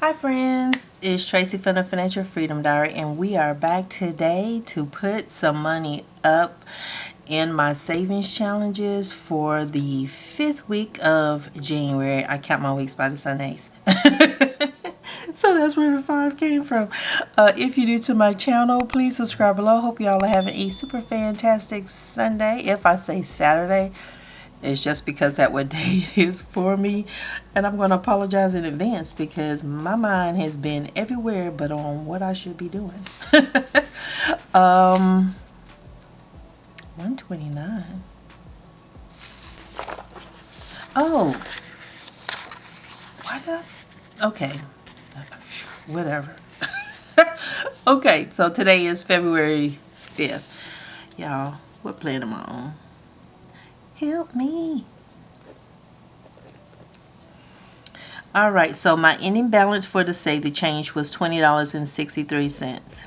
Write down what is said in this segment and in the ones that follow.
Hi friends, it's Tracy from the Financial Freedom Diary, and we are back today to put some money up in my savings challenges for the 5th week of January. I count my weeks by the Sundays. So that's where the 5 came from. If you're new to my channel, please subscribe below. Hope y'all are having a super fantastic Sunday. If I say Saturday, it's just because that's what day it is for me. And I'm going to apologize in advance because my mind has been everywhere but on what I should be doing. 129. Oh. Why did I? Okay. Whatever. Okay, so today is February 5th. Y'all, what plan am I on? Help me. Alright, so my ending balance for the Save the Change was $20.63.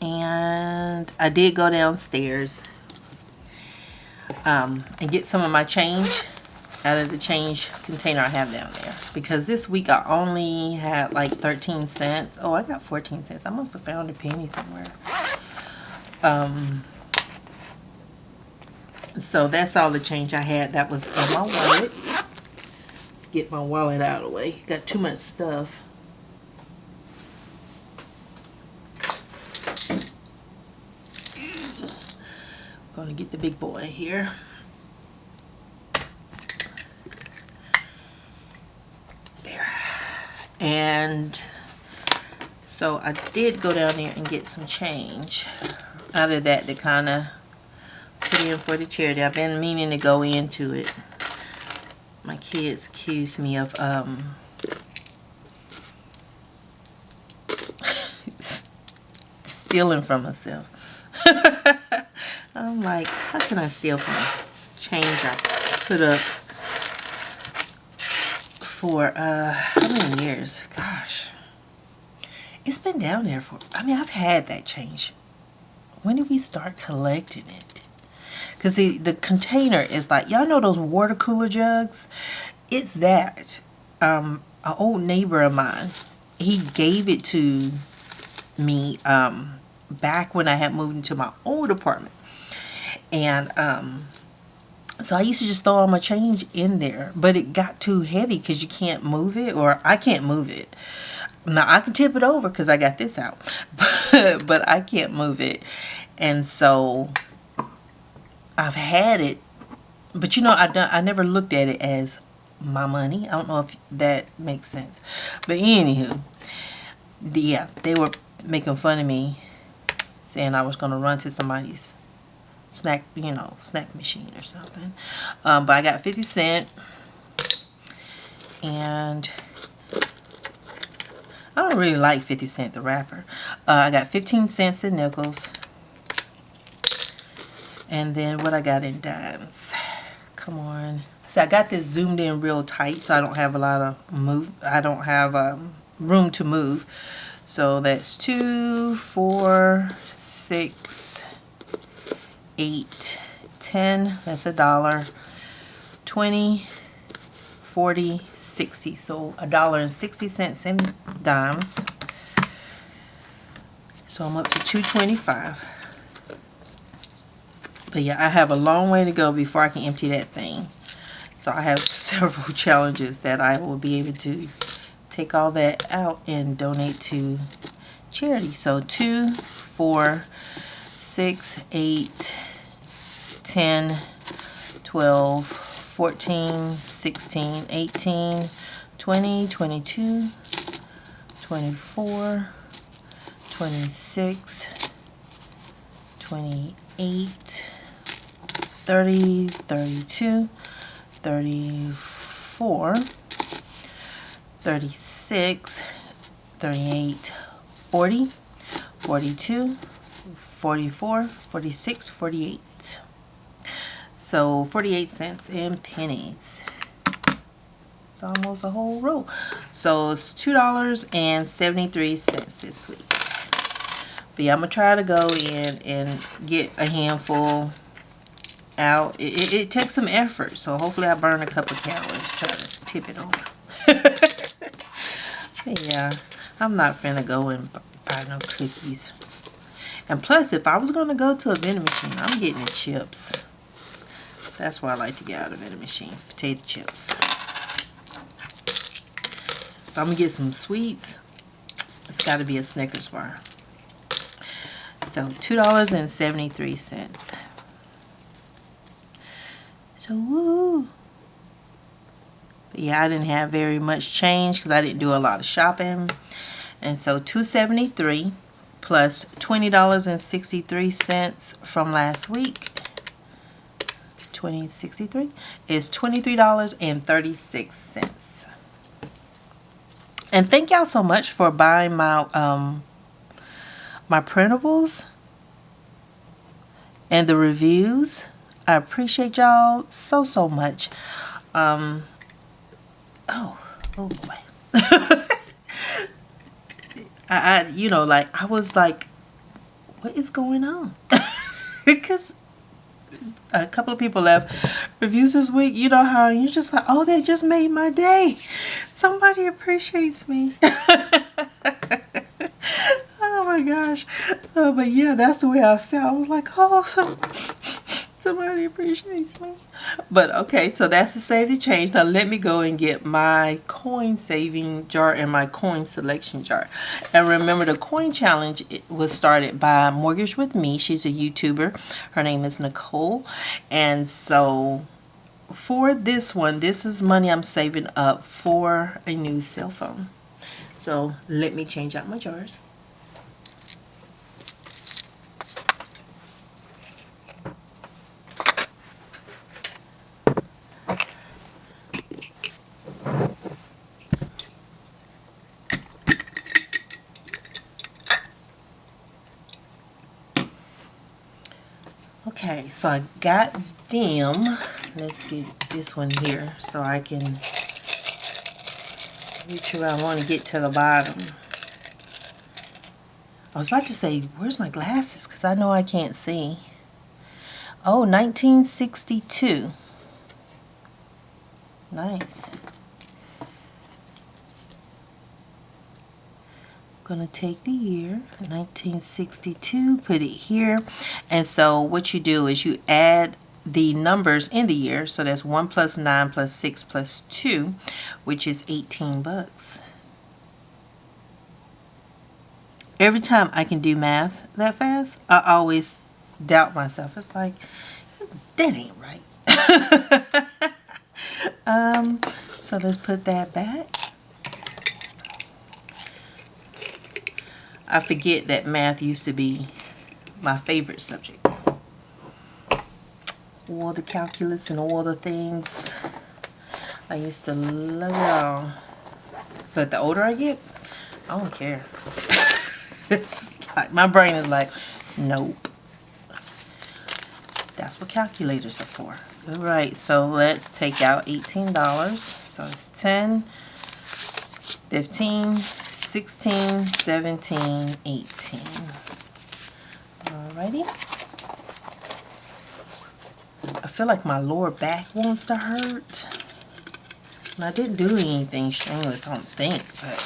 And I did go downstairs and get some of my change out of the change container I have down there. Because this week I only had like 13 cents. Oh, I got 14 cents. I must have found a penny somewhere. So that's all the change I had that was in my wallet. Let's get my wallet out of the way. Got too much stuff. Gonna get the big boy here. There. And so I did go down there and get some change out of that to kind of put in for the charity. I've been meaning to go into it. My kids accuse me of stealing from myself. I'm like, how can I steal from change I put up for how many years? Gosh, it's been down there for, I mean, I've had that change. When did we start collecting it? Because the container is like, y'all know those water cooler jugs? It's that. An old neighbor of mine, he gave it to me back when I had moved into my old apartment. And so I used to just throw all my change in there. But it got too heavy because you can't move it, or I can't move it. Now, I can tip it over because I got this out. But I can't move it. And so I've had it, but you know, I never looked at it as my money. I don't know if that makes sense. But anywho, yeah, they were making fun of me, saying I was going to run to somebody's snack machine or something. But I got 50 cents, and I don't really like 50 cent, the wrapper. I got 15 cents in nickels. And then what I got in dimes. Come on. So I got this zoomed in real tight, so I don't have a lot of move. I don't have room to move. So that's 2, 4, 6, 8, 10. That's $1. 20, 40, 60. So $1.60 in dimes. So I'm up to $2.25. But yeah, I have a long way to go before I can empty that thing. So I have several challenges that I will be able to take all that out and donate to charity. So 2, 4, 6, 8, 10, 12, 14, 16, 18, 20, 22, 24, 26, 28, 30, 32, 34, 36, 38, 40, 42, 44, 46, 48. So 48 cents in pennies. It's almost a whole roll. So it's $2.73 this week. But yeah, I'm going to try to go in and get a handful out. It takes some effort, so hopefully I burn a couple calories. Try to tip it over. Yeah, I'm not finna go and buy no cookies. And plus, if I was gonna go to a vending machine, I'm getting the chips. That's why I like to get out of vending machines, potato chips. If I'm gonna get some sweets, it's gotta be a Snickers bar. So $2.73. So woo. But yeah, I didn't have very much change because I didn't do a lot of shopping. And so $2.73 plus $20.63 from last week. $20.63 is $23.36. And thank y'all so much for buying my my printables and the reviews. I appreciate y'all so much. Oh boy. I you know, like I was like, what is going on? Because a couple of people left reviews this week. You know how you're just like, oh, they just made my day. Somebody appreciates me. Oh my gosh. But yeah, that's the way I felt. I was like, oh, somebody appreciates me. But okay, so that's the save the change. Now let me go and get my coin saving jar and my coin selection jar. And remember, the coin challenge, it was started by Mortgage with Me. She's a YouTuber. Her name is Nicole. And so for this one, this is money I'm saving up for a new cell phone. So let me change out my jars. Okay, so I got them. Let's get this one here so I can reach where I want to get to the bottom. I was about to say, where's my glasses? Because I know I can't see. Oh, 1962. Nice. Gonna take the year 1962, put it here, and so what you do is you add the numbers in the year. So that's 1 plus 9 plus 6 plus 2, which is 18 bucks. Every time I can do math that fast, I always doubt myself. It's like, that ain't right. So let's put that back. I forget that math used to be my favorite subject. All the calculus and all the things. I used to love it all. But the older I get, I don't care. It's like, my brain is like, nope. That's what calculators are for. All right, so let's take out $18. So it's 10, 15, 16, 17, 18. Alrighty. I feel like my lower back wants to hurt. And I didn't do anything strenuous, I don't think, but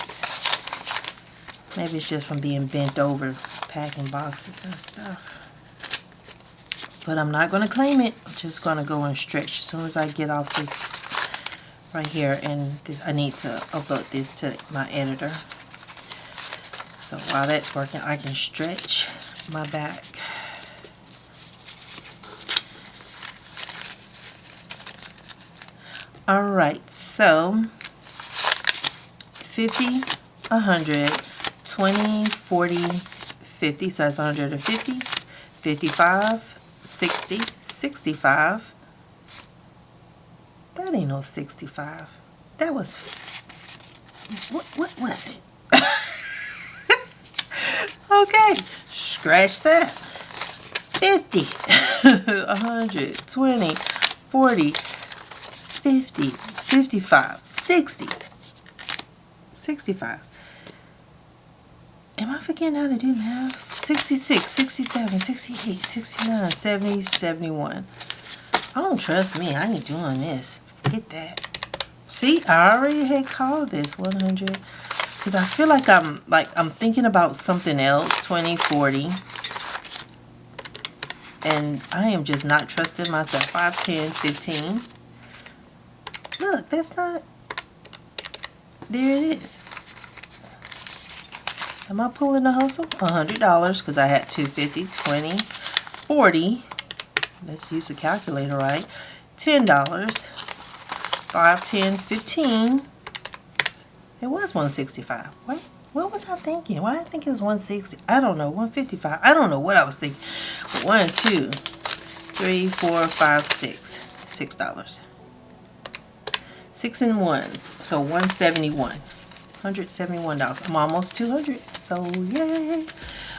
maybe it's just from being bent over packing boxes and stuff. But I'm not going to claim it. I'm just going to go and stretch as soon as I get off this right here. And I need to upload this to my editor. So while that's working, I can stretch my back. Alright, so 50, 100, 20, 40, 50. So that's 150, 55, 60, 65. That ain't no 65. That was, what was it? Okay, scratch that. 50, 100, 20, 40, 50, 55, 60, 65. Am I forgetting how to do math? 66, 67, 68, 69, 70, 71. I don't trust me. I ain't doing this. Forget that. See, I already had called this 100, because I feel like I'm thinking about something else. 20, 40. And I am just not trusting myself. 5, 10, 15. Look, that's not. There it is. Am I pulling a hustle? $100 because I had 250, 20, 40. Let's use the calculator, right? $10. 5, 10, 15. It was 165. What was I thinking? Why did I think it was 160? I don't know. 155. I don't know what I was thinking. 1, 2, 3, 4, 5, 6. $6. 6 and 1s. So 171. $171. I'm almost 200. So yay.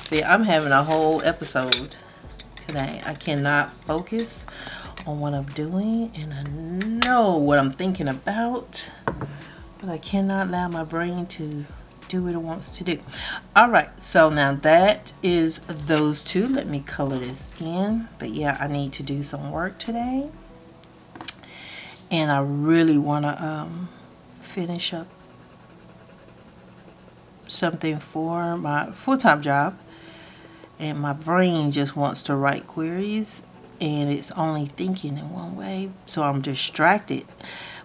But yeah, I'm having a whole episode today. I cannot focus on what I'm doing, and I know what I'm thinking about, but I cannot allow my brain to do what it wants to do. Alright, so now that is those two. Let me color this in. But yeah, I need to do some work today, and I really want to finish up something for my full-time job, and my brain just wants to write queries, and it's only thinking in one way, so I'm distracted.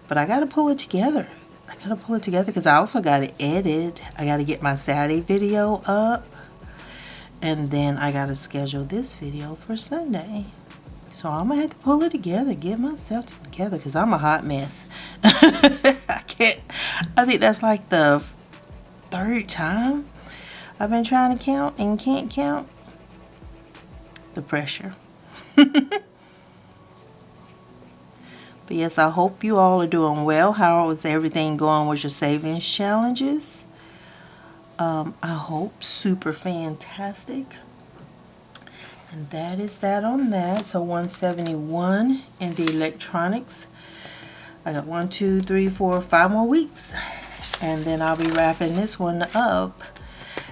But I gotta pull it together. Because I also gotta edit. I gotta get my Saturday video up, and then I gotta schedule this video for Sunday. So I'm gonna have to pull it together, get myself together, because I'm a hot mess. I think that's like the 3rd time I've been trying to count and can't count. The pressure. But yes, I hope you all are doing well. How is everything going with your savings challenges? I hope super fantastic. And that is that on that. So 171 in the electronics. I got 1, 2, 3, 4, 5 more weeks. And then I'll be wrapping this one up.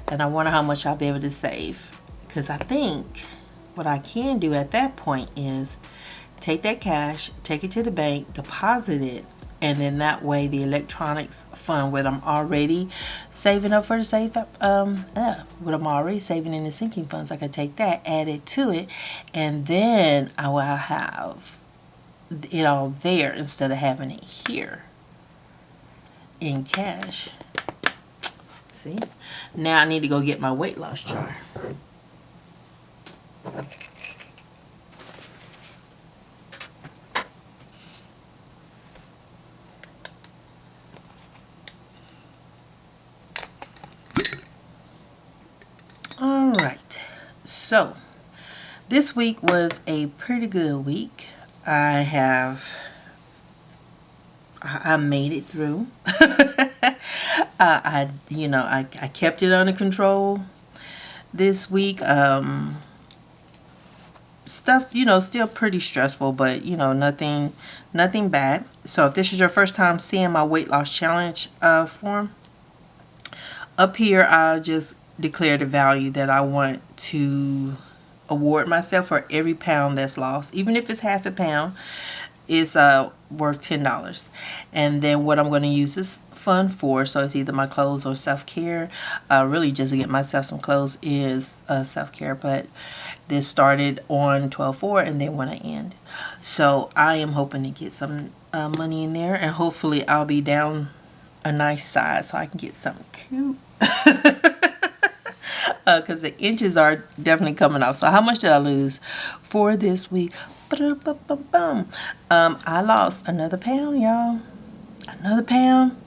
And I wonder how much I'll be able to save. Because I think what I can do at that point is take that cash, take it to the bank, deposit it, and then that way the electronics fund, what I'm already saving up for the what I'm already saving in the sinking funds, I could take that, add it to it, and then I will have it all there instead of having it here in cash. See? Now I need to go get my weight loss jar. Alright, so this week was a pretty good week. I made it through. I kept it under control this week. Stuff, still pretty stressful, but nothing bad. So if this is your first time seeing my weight loss challenge form, up here I'll just declare the value that I want to award myself for every pound that's lost. Even if it's half a pound, is worth $10. And then what I'm going to use this fund for, so it's either my clothes or self-care. Really just to get myself some clothes is self-care, but this started on 12/4 and then when I end. So I am hoping to get some money in there, and hopefully I'll be down a nice size so I can get something cute. Because the inches are definitely coming off. So how much did I lose for this week? I lost another pound, y'all. Another pound.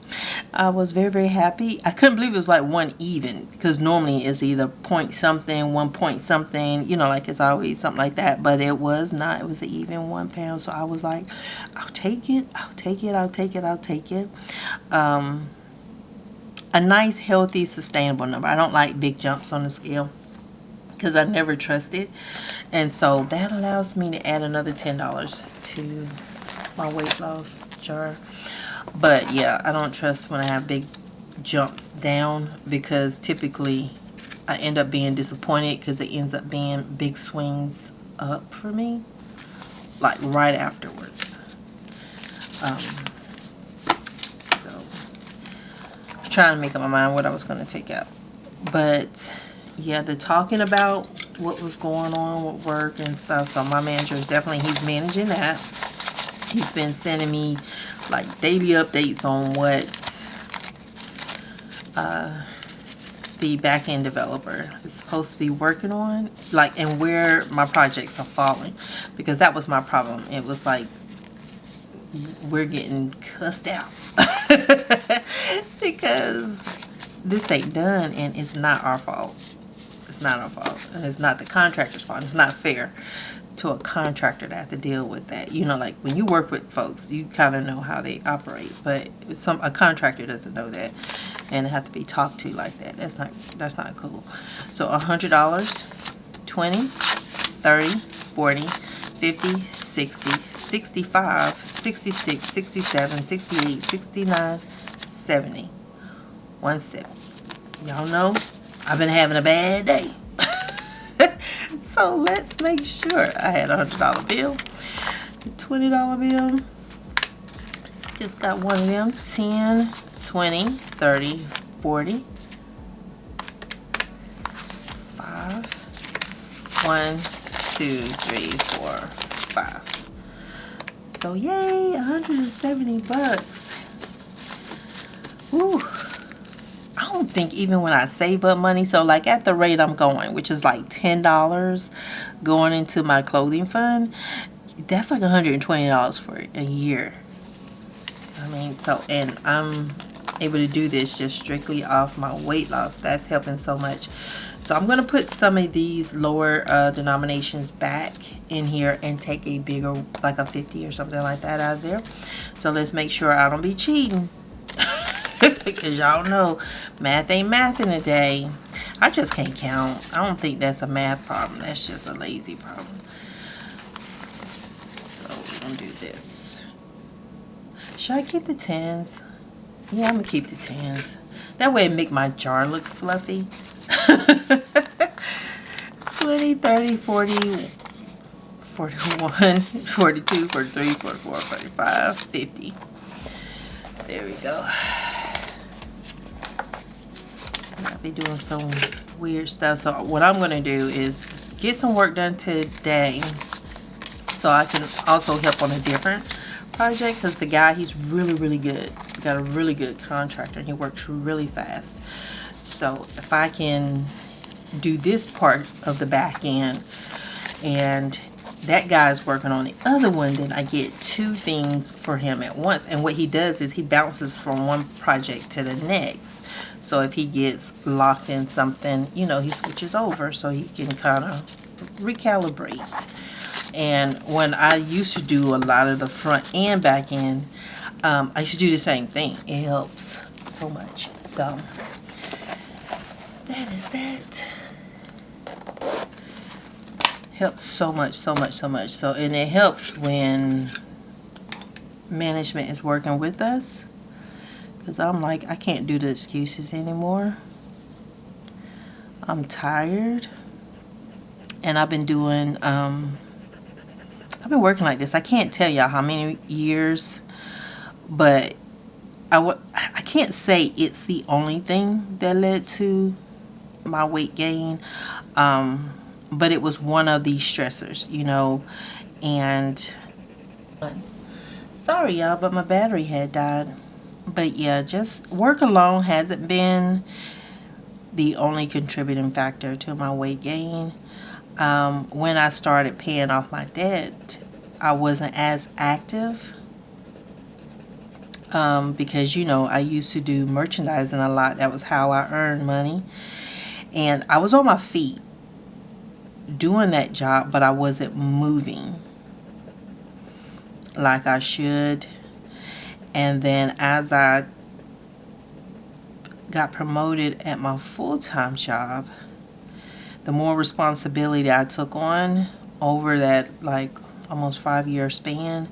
I was very, very happy. I couldn't believe it was like one even, because normally it's either point something, 1 point something, like it's always something like that. But it was not. It was an even 1 pound. So I was like, I'll take it. I'll take it. I'll take it. I'll take it. A nice, healthy, sustainable number. I don't like big jumps on the scale because I never trust it. And so that allows me to add another $10 to my weight loss jar. But yeah, I don't trust when I have big jumps down, because typically I end up being disappointed because it ends up being big swings up for me, like right afterwards. trying to make up my mind what I was going to take out. But yeah, the talking about what was going on with work and stuff. So my manager is definitely, he's managing that. He's been sending me like daily updates on what the back-end developer is supposed to be working on, like, and where my projects are falling, because that was my problem. It was like we're getting cussed out because this ain't done, and it's not our fault. It's not our fault, and it's not the contractor's fault. It's not fair to a contractor to have to deal with that. You know, like when you work with folks, you kind of know how they operate, but a contractor doesn't know that and have to be talked to like that. That's not cool. So $100, 20, 30, 40, 50, 60, 65, 66, 67, 68, 69, 70. 17. Y'all know I've been having a bad day. So let's make sure. I had a $100 bill, a $20 bill. Just got one of them. 10, 20, 30, 40, 5. 1, 2, 3, 4, 5. So yay, 170 bucks. Woo. I don't think even when I save up money, so like at the rate I'm going, which is like $10 going into my clothing fund, that's like $120 for a year. I mean, so, and I'm able to do this just strictly off my weight loss. That's helping so much. So I'm going to put some of these lower denominations back in here and take a bigger, like a 50 or something like that out of there. So let's make sure I don't be cheating. Because y'all know math ain't math in a day. I just can't count. I don't think that's a math problem. That's just a lazy problem. So we're going to do this. Should I keep the 10s? Yeah, I'm going to keep the 10s. That way it make my jar look fluffy. 20, 30, 40, 41, 42, 43, 44, 45, 50. There we go. I'll be doing some weird stuff. So what I'm going to do is get some work done today so I can also help on a different project, because the guy, he's really good. We got a really good contractor and he works really fast. So if I can do this part of the back end and that guy's working on the other one, then I get two things for him at once. And what he does is he bounces from one project to the next. So if he gets locked in something, you know, he switches over so he can kind of recalibrate. And when I used to do a lot of the front and back end, I used to do the same thing. It helps so much. So that is that. Helps so much. So, and it helps when management is working with us, because I'm like, I can't do the excuses anymore. I'm tired, and I've been doing, I've been working like this. I can't tell y'all how many years, but I can't say it's the only thing that led to my weight gain. But it was one of these stressors, you know, and sorry y'all, but my battery had died. But yeah, just work alone hasn't been the only contributing factor to my weight gain. When I started paying off my debt, I wasn't as active because, you know, I used to do merchandising a lot. That was how I earned money, and I was on my feet doing that job, but I wasn't moving like I should. And then as I got promoted at my full-time job, the more responsibility I took on over that like almost 5-year span,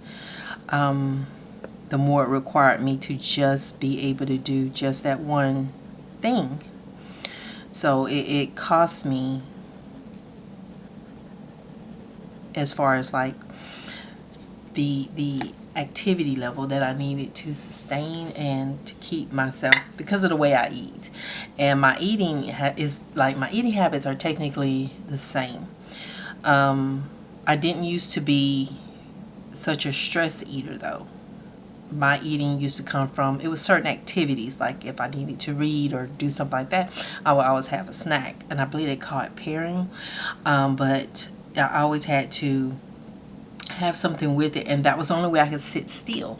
the more it required me to just be able to do just that one thing. So it cost me, as far as like the activity level that I needed to sustain and to keep myself, because of the way I eat. And my eating is like, my eating habits are technically the same. I didn't used to be such a stress eater though. My eating used to come from, it was certain activities, like if I needed to read or do something like that, I would always have a snack, and I believe they call it pairing. But I always had to have something with it, and that was the only way I could sit still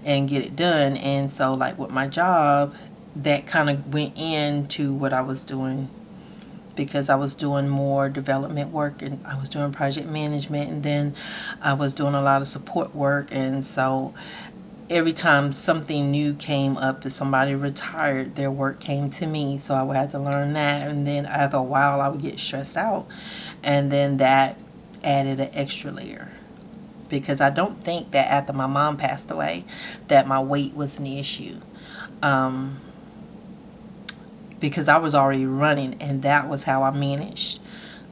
and get it done. And so like with my job, that kind of went into what I was doing, because I was doing more development work, and I was doing project management, and then I was doing a lot of support work. And so every time something new came up, if somebody retired, their work came to me, so I would have to learn that. And then after a while I would get stressed out, and then that added an extra layer, because I don't think that after my mom passed away that my weight was an issue, because I was already running, and that was how I managed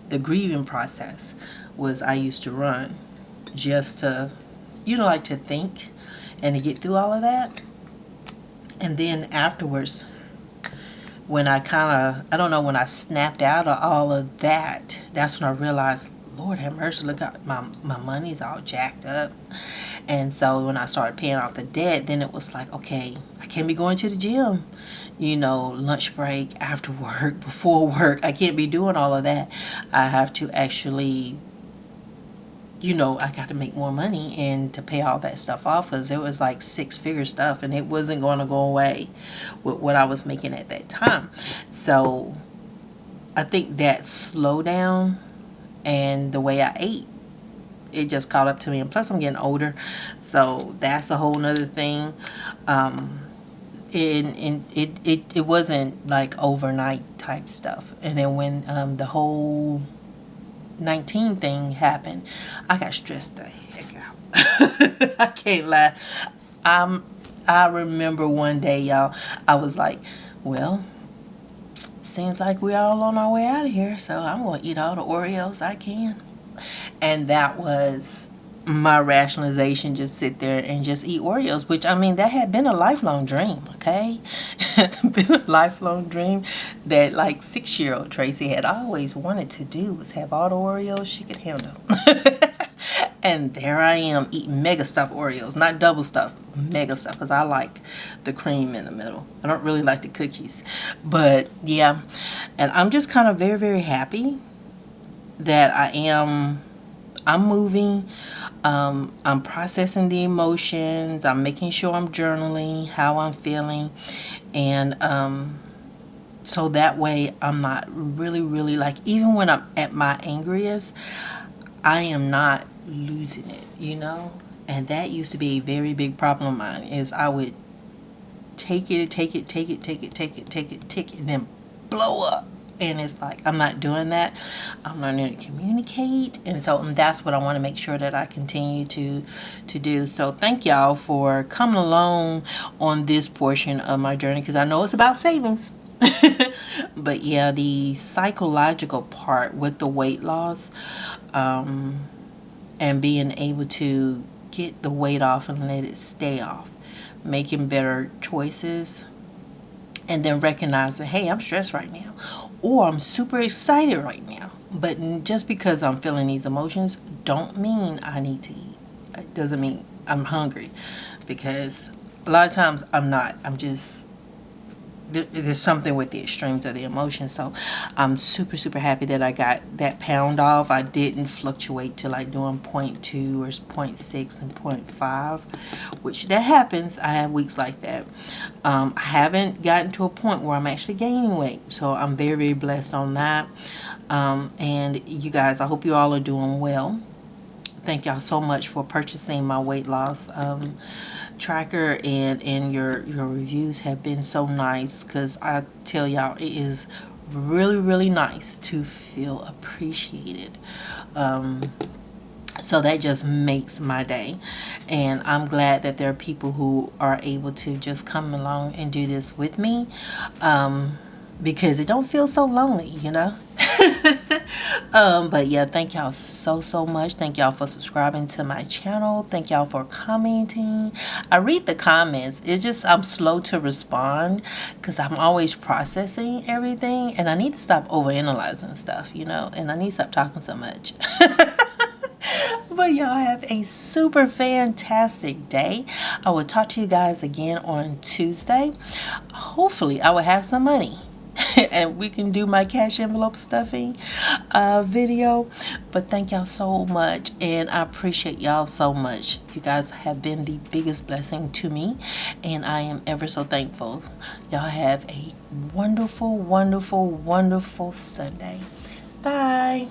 the grieving process. Was I used to run just to, like to think and to get through all of that. And then afterwards, when I when I snapped out of all of that, that's when I realized, Lord have mercy, look at my money's all jacked up. And so when I started paying off the debt, then it was like, okay, I can't be going to the gym, lunch break, after work, before work. I can't be doing all of that. I have to actually, I got to make more money and to pay all that stuff off, because it was like 6-figure stuff, and it wasn't going to go away with what I was making at that time. So I think that slowdown and the way I ate, it just caught up to me. And plus I'm getting older, so that's a whole nother thing. And it wasn't like overnight type stuff. And then when the whole 19 thing happened, I got stressed the heck out. I can't lie. I remember one day, y'all, I was like, well, seems like we're all on our way out of here, so I'm going to eat all the Oreos I can. And that was my rationalization, just sit there and just eat Oreos, which, I mean, that had been a lifelong dream, okay? It had been a lifelong dream that, like, 6-year-old Tracy had always wanted to do, was have all the Oreos she could handle. And there I am eating mega stuffed Oreos, not double stuffed, mega stuffed, because I like the cream in the middle. I don't really like the cookies. But yeah, and I'm just kind of very, very happy that I'm moving. I'm processing the emotions. I'm making sure I'm journaling how I'm feeling. And so that way I'm not really, really, like, even when I'm at my angriest, I am not losing it, and that used to be a very big problem of mine. Is I would take it, and then blow up. And it's like, I'm not doing that. I'm learning to communicate, and so that's what I want to make sure that I continue to do. So thank y'all for coming along on this portion of my journey, because I know it's about savings. But yeah, the psychological part with the weight loss, and being able to get the weight off and let it stay off, making better choices, and then recognizing, hey, I'm stressed right now, or I'm super excited right now. But just because I'm feeling these emotions don't mean I need to eat. It doesn't mean I'm hungry, because a lot of times I'm not. I'm just, there's something with the extremes of the emotion. So I'm super, super happy that I got that pound off. I didn't fluctuate to like doing 0.2 or 0.6 and 0.5, which that happens. I have weeks like that. I haven't gotten to a point where I'm actually gaining weight, so I'm very, very blessed on that. And you guys, I hope you all are doing well. Thank y'all so much for purchasing my weight loss tracker, and your reviews have been so nice, because I tell y'all, it is really, really nice to feel appreciated. So that just makes my day, and I'm glad that there are people who are able to just come along and do this with me, because it don't feel so lonely, But yeah, thank y'all so much. Thank y'all for subscribing to my channel. Thank y'all for commenting. I read the comments. It's just I'm slow to respond because I'm always processing everything, and I need to stop overanalyzing stuff, you know, and I need to stop talking so much. But y'all have a super fantastic day. I will talk to you guys again on Tuesday. Hopefully I will have some money and we can do my cash envelope stuffing video. But thank y'all so much, and I appreciate y'all so much. You guys have been the biggest blessing to me, and I am ever so thankful. Y'all have a wonderful Sunday. Bye.